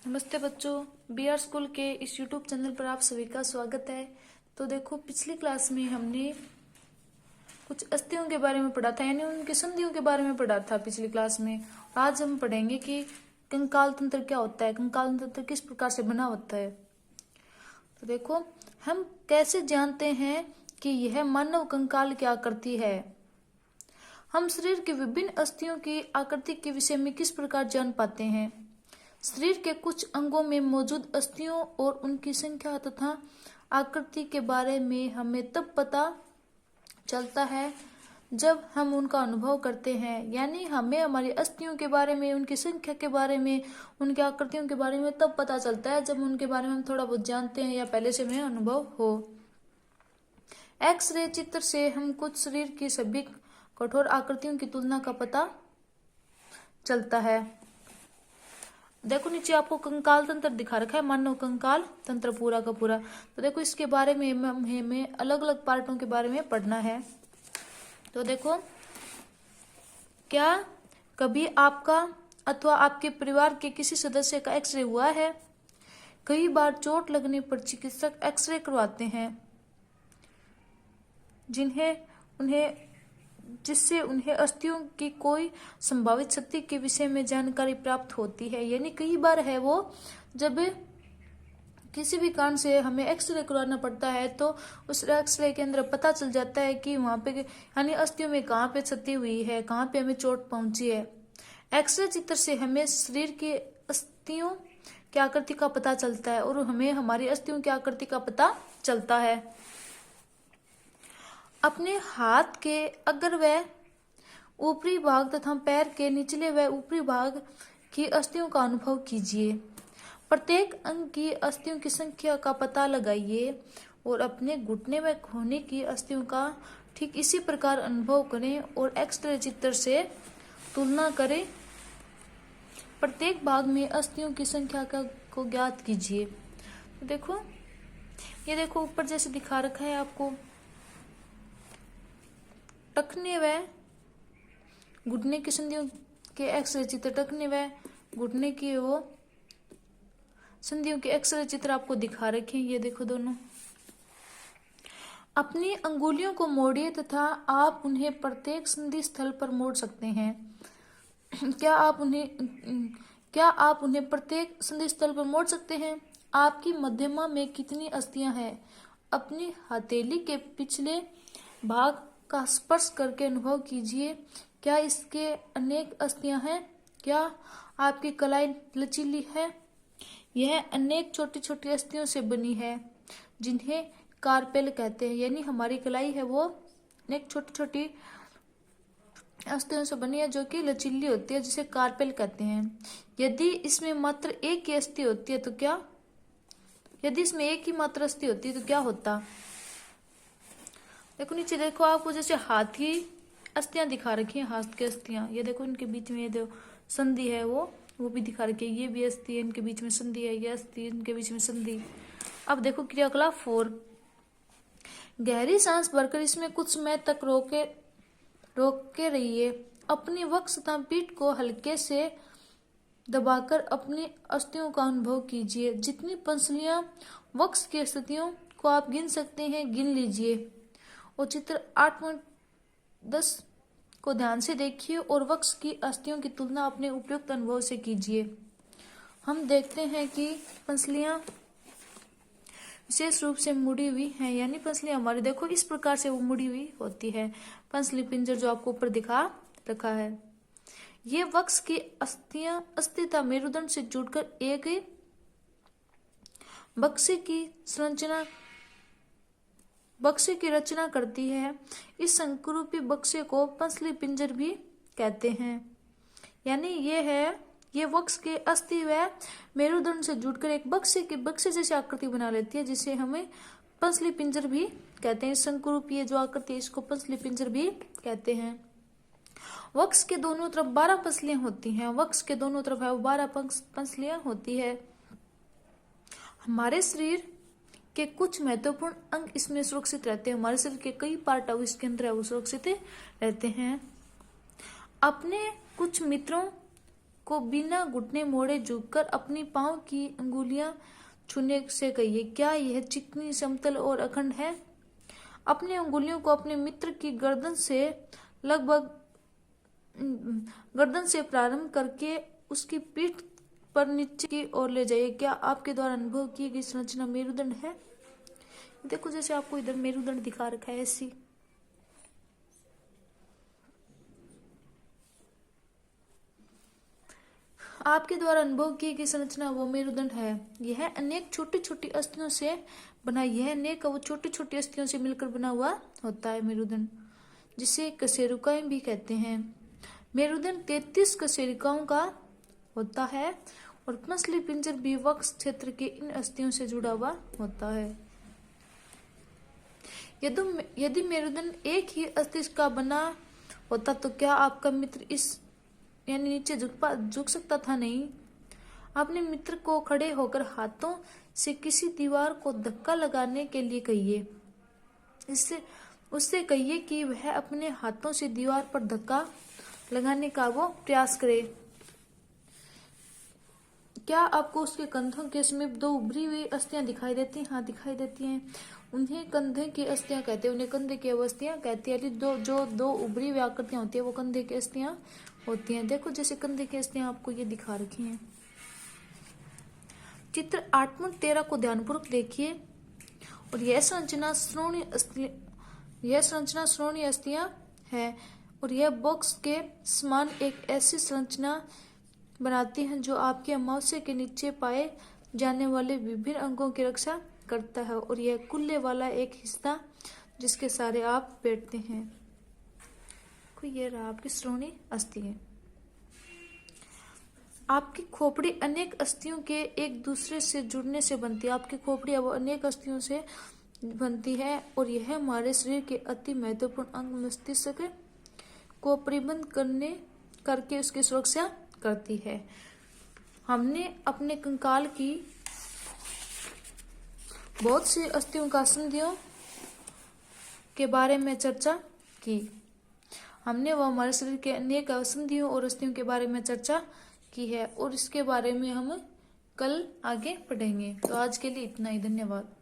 नमस्ते बच्चों, B are school के इस यूट्यूब चैनल पर आप सभी का स्वागत है। तो देखो, पिछली क्लास में हमने कुछ अस्थियों के बारे में पढ़ा था, यानी उनकी संधियों के बारे में पढ़ा था पिछली क्लास में। आज हम पढ़ेंगे कि कंकाल तंत्र क्या होता है, कंकाल तंत्र किस प्रकार से बना होता है। तो देखो, हम कैसे जानते हैं कि यह मानव कंकाल की आकृति है। हम शरीर के विभिन्न अस्थियों की आकृति के विषय में किस प्रकार जान पाते हैं। शरीर के कुछ अंगों में मौजूद अस्थियों और उनकी संख्या तथा आकृति के बारे में हमें तब पता चलता है जब हम उनका अनुभव करते हैं। यानी हमें हमारी अस्थियों के बारे में, उनकी संख्या के बारे में, उनकी आकृतियों के बारे में तब पता चलता है जब उनके बारे में हम थोड़ा बहुत जानते हैं या पहले से हमें अनुभव हो। एक्सरे चित्र से हम कुछ शरीर की सभी कठोर आकृतियों की तुलना का पता चलता है। देखो, नीचे आपको कंकाल तंत्र दिखा रखा है, मानव कंकाल तंत्र पूरा का पूरा। तो देखो, इसके बारे में हमें अलग अलग पार्टों के बारे में पढ़ना है। तो देखो, क्या कभी आपका अथवा आपके परिवार के किसी सदस्य का एक्सरे हुआ है? कई बार चोट लगने पर चिकित्सक एक्सरे करवाते हैं जिससे उन्हें अस्थियों की कोई संभावित क्षति के विषय में जानकारी प्राप्त होती है। यानी कई बार है वो, जब किसी भी कारण से हमें एक्सरे करवाना पड़ता है तो उस एक्सरे के अंदर पता चल जाता है कि वहां पे यानी अस्थियों में कहाँ पे क्षति हुई है, कहाँ पे हमें चोट पहुंची है। एक्सरे चित्र से हमें शरीर के अस्थियों की आकृति का पता चलता है और हमें हमारी अस्थियों की आकृति का पता चलता है। अपने हाथ के अग्र व ऊपरी भाग तथा पैर के निचले व ऊपरी भाग की अस्थियों का अनुभव कीजिए। प्रत्येक अंग की अस्थियों की संख्या का पता लगाइए और अपने घुटने व कोहनी की अस्थियों का ठीक इसी प्रकार अनुभव करें और एक्सरे चित्र से तुलना करें। प्रत्येक भाग में अस्थियों की संख्या को ज्ञात कीजिए। तो देखो, ये देखो ऊपर जैसे दिखा रखा है आपको, टखने व घुटने की संधियों के एक्सरे चित्र, टखने व घुटने की वो संधियों के एक्सरे चित्र आपको दिखा रखे हैं। ये देखो दोनों। अपनी अंगुलियों को मोड़िए तथा आप उन्हें प्रत्येक संधि स्थल पर मोड़ सकते हैं। क्या आप उन्हें प्रत्येक संधि स्थल पर मोड़ सकते हैं? आपकी मध्यमा में कितनी अस्थियां हैं? अपनी हथेली के पिछले भाग का स्पर्श करके अनुभव कीजिए। क्या इसके अनेक अस्थियां हैं? क्या आपकी कलाई लचीली है? यह अनेक छोटी छोटी अस्थियों से बनी है जिन्हें कार्पेल कहते हैं। यानी हमारी कलाई है वो अनेक छोटी छोटी अस्थियों से बनी है जो कि लचीली होती है, जिसे कार्पेल कहते हैं। यदि इसमें मात्र एक ही अस्थि होती है तो क्या यदि इसमें एक ही मात्र अस्थि होती है तो क्या होता? देखो, नीचे देखो आपको जैसे हाथ की अस्थियां दिखा रखी हैं, हाथ की अस्थियां। ये देखो, इनके बीच में ये जो संधि है वो भी दिखा रखी है। ये भी अस्थि है, इनके बीच में संधि है। ये अस्थि, इनके बीच में संधि। अब देखो क्रियाकलाप 4। गहरी सांस भरकर इसमें कुछ समय तक रोके रहिए। अपनी वक्ष तथा पीठ को हल्के से दबाकर अपनी अस्थियों का अनुभव कीजिए। जितनी पंसलियां वक्ष की अस्थियों को आप गिन सकते हैं गिन लीजिए और चित्र 8.10 को ध्यान से देखिए और वक्ष की अस्थियों की तुलना अपने उपयुक्त अनुभव से कीजिए। हम देखते हैं कि पंसलियां विशेष रूप से मुड़ी हुई हैं, यानी पंसलियां हमारी देखो इस प्रकार से वो मुड़ी हुई होती है। पंसली पिंजर जो आपको ऊपर दिखा रखा है, ये वक्ष की अस्थियां अस्थिता मेरुदंड से जुड़कर एक बक्से की रचना करती है। इस शंकुरूपी बक्से को पंसली पिंजर भी कहते हैं। यानी ये वक्ष के अस्थि व मेरुदंड से जुड़कर एक बक्से जैसी आकृति बना लेती है, जिसे हमें पंसली पिंजर भी कहते हैं। इस शंकुरूपी जो आकृति है इसको पंसली पिंजर भी कहते हैं। वक्ष के दोनों तरफ 12 पंसलियां होती हैं। वक्ष के दोनों तरफ 12 पंसलियां होती है। हमारे शरीर के कुछ महत्वपूर्ण अंग इसमें सुरक्षित रहते हैं। हमारे शरीर के कई पार्ट इसके अंदर है वो सुरक्षित रहते हैं। अपने कुछ मित्रों को बिना घुटने मोड़े झुककर अपनी पांव की अंगुलियां छूने से कहिए, क्या यह चिकनी, समतल और अखंड है? अपनी अंगुलियों को अपने मित्र की गर्दन से प्रारंभ करके उसकी पीठ पर नीचे की ओर ले जाइए। क्या आपके द्वारा अनुभव की गई संरचना मेरुदंड है? देखो जैसे आपको इधर मेरुदंड दिखा रखा है ऐसी। आपके द्वारा अनुभव की गई संरचना वो मेरुदंड है। यह अनेक छोटी छोटी अस्थियों से बना, यह अनेक वो छोटी छोटी अस्थियों से मिलकर बना हुआ होता है मेरुदंड, जिसे कशेरुकाएं भी कहते हैं। मेरुदंड 33 कशेरुकाओं का होता है और मछली पिंजर भी वक्ष क्षेत्र के इन अस्थियों से जुड़ा हुआ होता है। यदि मेरुदंड एक ही अस्थि का बना होता तो क्या आपका मित्र इस यानी नीचे झुक सकता था? नहीं। अपने मित्र को खड़े होकर हाथों से किसी दीवार को धक्का लगाने के लिए कहिए। उससे कहिए कि वह अपने हाथों से दीवार पर धक्का लगाने का वो प्रयास करे। क्या आपको उसके कंधों के समीप 2 उभरी हुई अस्थियां दिखाई देती हैं? हाँ, दिखाई देती हैं। उन्हें कंधे की अस्थियां कहते हैं, उन्हें कंधे की अवस्थियां कहती है। जो 2 उभरी हुई आकृतियां होती है वो कंधे की अस्थियां होती हैं। देखो जैसे कंधे की अस्थियां आपको ये दिखा रखी हैं। चित्र 8.13 को ध्यानपूर्वक देखिए और यह संरचना श्रोणीय अस्थियां है और यह बॉक्स के समान एक ऐसी संरचना बनाती हैं जो आपके अमावस्या के नीचे पाए जाने वाले विभिन्न अंगों की रक्षा करता है और यह कुल्ले वाला एक हिस्सा जिसके सहारे आप बैठते हैं। ये रहा आपकी श्रोणीय अस्थि है। आपकी खोपड़ी अनेक अस्थियों के एक दूसरे से जुड़ने से बनती है। आपकी खोपड़ी अब अनेक अस्थियों से बनती है और यह हमारे शरीर के अति महत्वपूर्ण अंग मस्तिष्क को प्रबंध करके उसकी सुरक्षा करती है। हमने अपने कंकाल की बहुत सी अस्थियों का संधियों के बारे में चर्चा की। हमने वह हमारे शरीर के अनेक संधियों और अस्थियों के बारे में चर्चा की है और इसके बारे में हम कल आगे पढ़ेंगे। तो आज के लिए इतना ही। धन्यवाद।